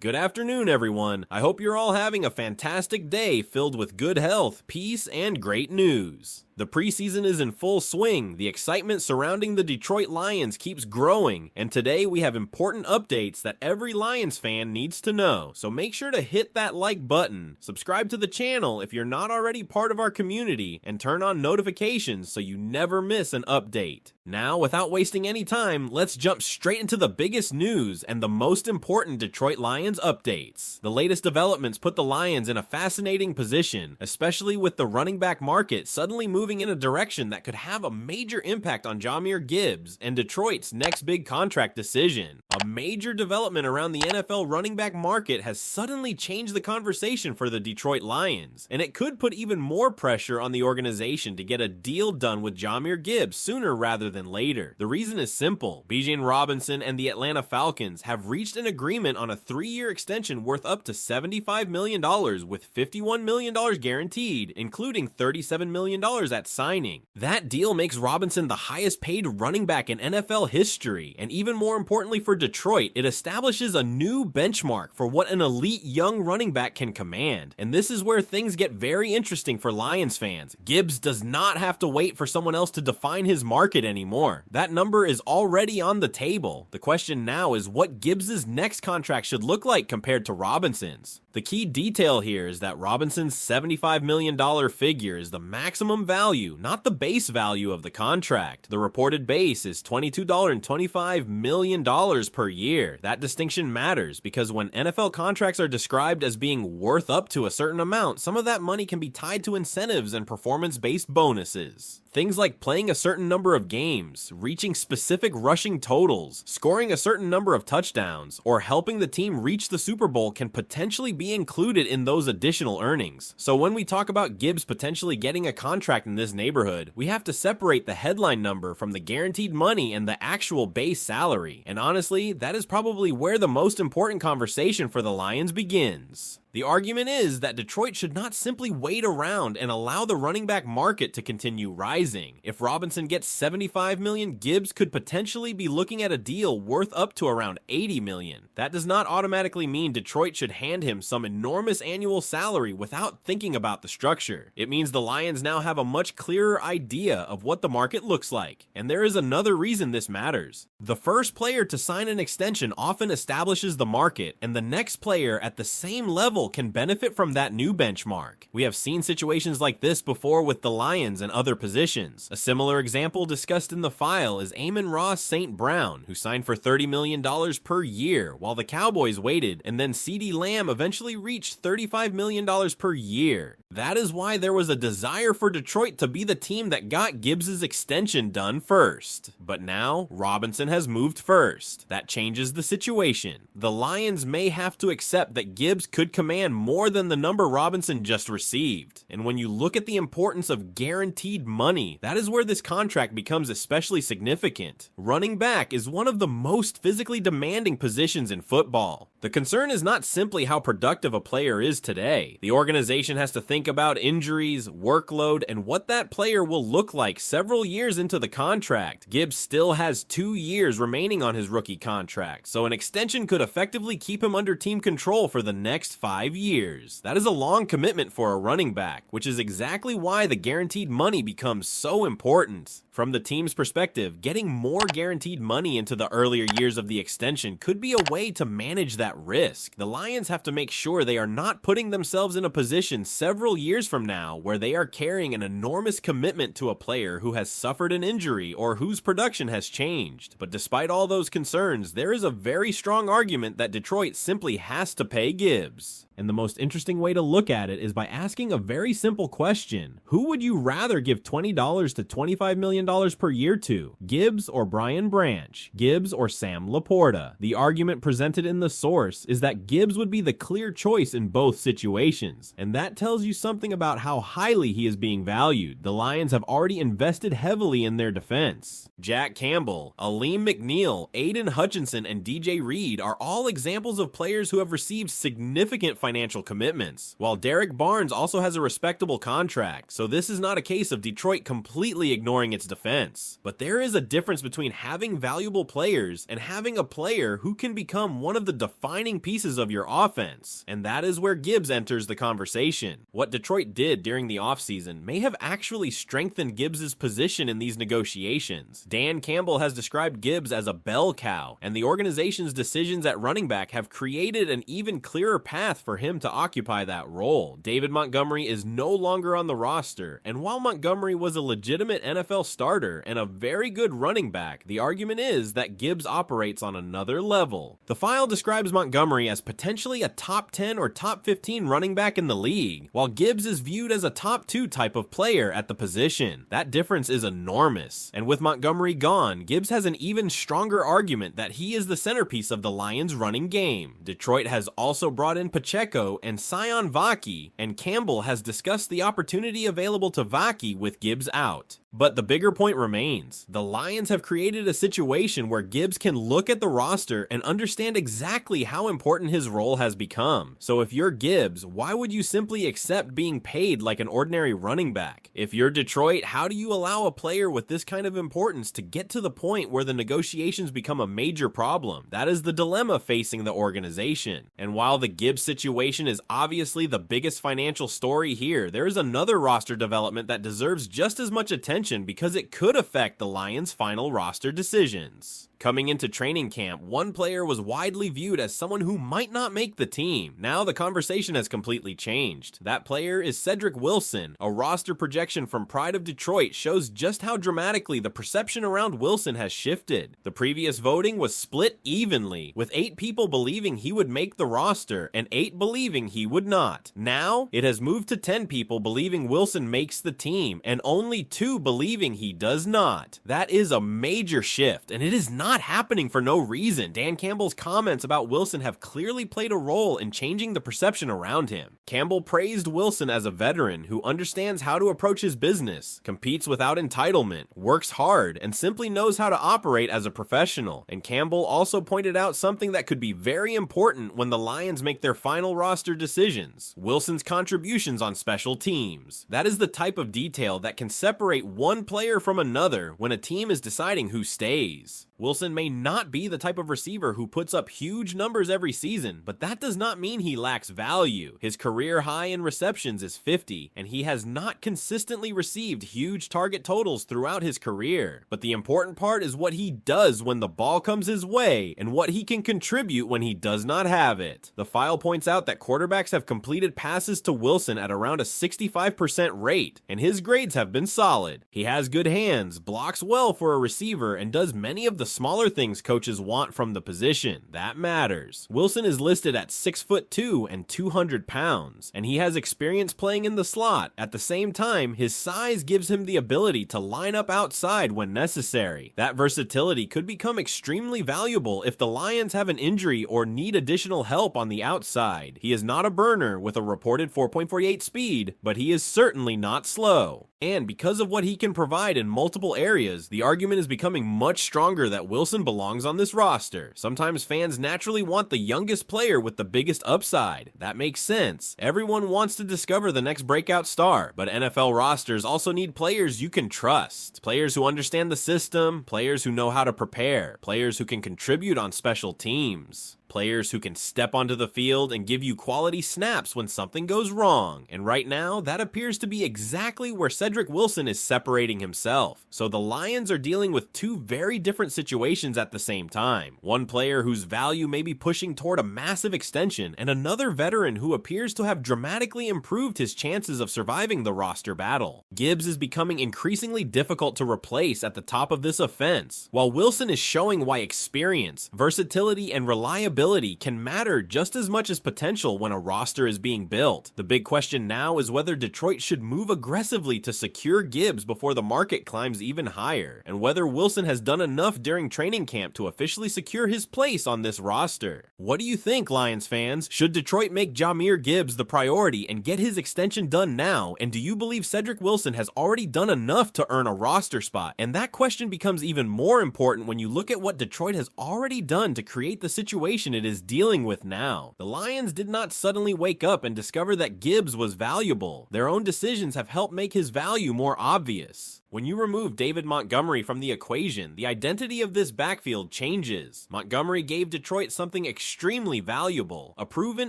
Good afternoon, everyone. I hope you're all having a fantastic day filled with good health, peace, and great news. The preseason is in full swing, the excitement surrounding the Detroit Lions keeps growing, and today we have important updates that every Lions fan needs to know. So make sure to hit that like button, subscribe to the channel if you're not already part of our community, and turn on notifications so you never miss an update. Now, without wasting any time, let's jump straight into the biggest news and the most important Detroit Lions updates. The latest developments put the Lions in a fascinating position, especially with the running back market suddenly moving in a direction that could have a major impact on Jahmyr Gibbs and Detroit's next big contract decision. A major development around the NFL running back market has suddenly changed the conversation for the Detroit Lions, and it could put even more pressure on the organization to get a deal done with Jahmyr Gibbs sooner rather than later. The reason is simple. Bijan Robinson and the Atlanta Falcons have reached an agreement on a 3-year extension worth up to $75 million with $51 million guaranteed, including $37 million at signing. That deal makes Robinson the highest paid running back in NFL history, and even more importantly for Detroit, it establishes a new benchmark for what an elite young running back can command. And this is where things get very interesting for Lions fans. Gibbs does not have to wait for someone else to define his market anymore. That number is already on the table. The question now is what Gibbs's next contract should look like compared to Robinson's. The key detail here is that Robinson's $75 million figure is the maximum value, not the base value of the contract. The reported base is $22.25 million per year. That distinction matters because when NFL contracts are described as being worth up to a certain amount, some of that money can be tied to incentives and performance-based bonuses. Things like playing a certain number of games, reaching specific rushing totals, scoring a certain number of touchdowns, or helping the team reach the Super Bowl can potentially be included in those additional earnings. So when we talk about Gibbs potentially getting a contract in this neighborhood, we have to separate the headline number from the guaranteed money and the actual base salary. And honestly, that is probably where the most important conversation for the Lions begins. The argument is that Detroit should not simply wait around and allow the running back market to continue rising. If Robinson gets $75 million, Gibbs could potentially be looking at a deal worth up to around $80 million. That does not automatically mean Detroit should hand him some enormous annual salary without thinking about the structure. It means the Lions now have a much clearer idea of what the market looks like. And there is another reason this matters. The first player to sign an extension often establishes the market, and the next player at the same level can benefit from that new benchmark. We have seen situations like this before with the Lions and other positions. A similar example discussed in the file is Amon-Ra St. Brown, who signed for $30 million per year while the Cowboys waited, and then CeeDee Lamb eventually reached $35 million per year. That is why there was a desire for Detroit to be the team that got Gibbs's extension done first. But now, Robinson has moved first. That changes the situation. The Lions may have to accept that Gibbs could command more than the number Robinson just received. And when you look at the importance of guaranteed money, that is where this contract becomes especially significant. Running back is one of the most physically demanding positions in football. The concern is not simply how productive a player is today. The organization has to think about injuries, workload, and what that player will look like several years into the contract. Gibbs still has 2 years remaining on his rookie contract, so an extension could effectively keep him under team control for the next 5 years. That is a long commitment for a running back, which is exactly why the guaranteed money becomes so important. From the team's perspective, getting more guaranteed money into the earlier years of the extension could be a way to manage that risk. The Lions have to make sure they are not putting themselves in a position several years from now where they are carrying an enormous commitment to a player who has suffered an injury or whose production has changed. But despite all those concerns, there is a very strong argument that Detroit simply has to pay Gibbs. And the most interesting way to look at it is by asking a very simple question. Who would you rather give $20 to $25 million per year to? Gibbs or Brian Branch? Gibbs or Sam LaPorta? The argument presented in the source is that Gibbs would be the clear choice in both situations. And that tells you something about how highly he is being valued. The Lions have already invested heavily in their defense. Jack Campbell, Aleem McNeil, Aiden Hutchinson, and DJ Reed are all examples of players who have received significant financial commitments, while Derek Barnes also has a respectable contract, so this is not a case of Detroit completely ignoring its defense. But there is a difference between having valuable players and having a player who can become one of the defining defining pieces of your offense, and that is where Gibbs enters the conversation. What Detroit did during the offseason may have actually strengthened Gibbs' position in these negotiations. Dan Campbell has described Gibbs as a bell cow, and the organization's decisions at running back have created an even clearer path for him to occupy that role. David Montgomery is no longer on the roster, and while Montgomery was a legitimate NFL starter and a very good running back, the argument is that Gibbs operates on another level. The file describes Montgomery as potentially a top 10 or top 15 running back in the league, while Gibbs is viewed as a top 2 type of player at the position. That difference is enormous, and with Montgomery gone, Gibbs has an even stronger argument that he is the centerpiece of the Lions' running game. Detroit has also brought in Pacheco and Sion Vaki, and Campbell has discussed the opportunity available to Vaki with Gibbs out. But the bigger point remains. The Lions have created a situation where Gibbs can look at the roster and understand exactly how important his role has become. So if you're Gibbs, why would you simply accept being paid like an ordinary running back? If you're Detroit, how do you allow a player with this kind of importance to get to the point where the negotiations become a major problem? That is the dilemma facing the organization. And while the Gibbs situation is obviously the biggest financial story here, there is another roster development that deserves just as much attention because it could affect the Lions' final roster decisions. Coming into training camp, one player was widely viewed as someone who might not make the team. Now the conversation has completely changed. That player is Cedric Wilson. A roster projection from Pride of Detroit shows just how dramatically the perception around Wilson has shifted. The previous voting was split evenly, with 8 people believing he would make the roster and 8 believing he would not. Now, it has moved to 10 people believing Wilson makes the team and only 2 believing he does not. That is a major shift, and it is not happening for no reason. Dan Campbell's comments about Wilson have clearly played a role in changing the perception around him. Campbell praised Wilson as a veteran who understands how to approach his business, competes without entitlement, works hard, and simply knows how to operate as a professional. And Campbell also pointed out something that could be very important when the Lions make their final roster decisions: Wilson's contributions on special teams. That is the type of detail that can separate one player from another when a team is deciding who stays. Wilson may not be the type of receiver who puts up huge numbers every season, but that does not mean he lacks value. His career high in receptions is 50, and he has not consistently received huge target totals throughout his career. But the important part is what he does when the ball comes his way, and what he can contribute when he does not have it. The file points out that quarterbacks have completed passes to Wilson at around a 65% rate, and his grades have been solid. He has good hands, blocks well for a receiver, and does many of the smaller things coaches want from the position. That matters. Wilson is listed at 6'2" and 200 pounds, and he has experience playing in the slot. At the same time, his size gives him the ability to line up outside when necessary. That versatility could become extremely valuable if the Lions have an injury or need additional help on the outside. He is not a burner with a reported 4.48 speed, but he is certainly not slow. And because of what he can provide in multiple areas, the argument is becoming much stronger that Wilson belongs on this roster. Sometimes fans naturally want the youngest player with the biggest upside. That makes sense. Everyone wants to discover the next breakout star, but NFL rosters also need players you can trust. Players who understand the system, players who know how to prepare, players who can contribute on special teams. Players who can step onto the field and give you quality snaps when something goes wrong. And right now, that appears to be exactly where Cedric Wilson is separating himself. So the Lions are dealing with 2 very different situations at the same time. One player whose value may be pushing toward a massive extension, and another veteran who appears to have dramatically improved his chances of surviving the roster battle. Gibbs is becoming increasingly difficult to replace at the top of this offense, while Wilson is showing why experience, versatility, and reliability can matter just as much as potential when a roster is being built. The big question now is whether Detroit should move aggressively to secure Gibbs before the market climbs even higher, and whether Wilson has done enough during training camp to officially secure his place on this roster. What do you think, Lions fans? Should Detroit make Jahmyr Gibbs the priority and get his extension done now? And do you believe Cedric Wilson has already done enough to earn a roster spot? And that question becomes even more important when you look at what Detroit has already done to create the situation it is dealing with now. The Lions did not suddenly wake up and discover that Gibbs was valuable. Their own decisions have helped make his value more obvious. When you remove David Montgomery from the equation, the identity of this backfield changes. Montgomery gave Detroit something extremely valuable, a proven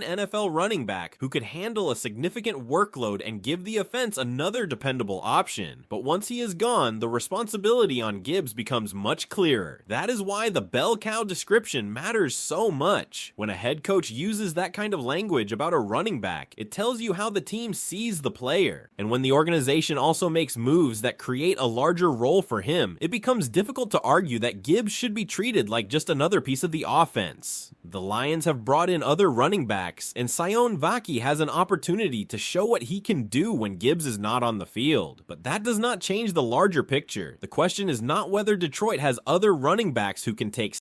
NFL running back who could handle a significant workload and give the offense another dependable option. But once he is gone, the responsibility on Gibbs becomes much clearer. That is why the bell cow description matters so much. When a head coach uses that kind of language about a running back, it tells you how the team sees the player. And when the organization also makes moves that create a larger role for him, it becomes difficult to argue that Gibbs should be treated like just another piece of the offense. The Lions have brought in other running backs, and Sion Vaki has an opportunity to show what he can do when Gibbs is not on the field. But that does not change the larger picture. The question is not whether Detroit has other running backs who can take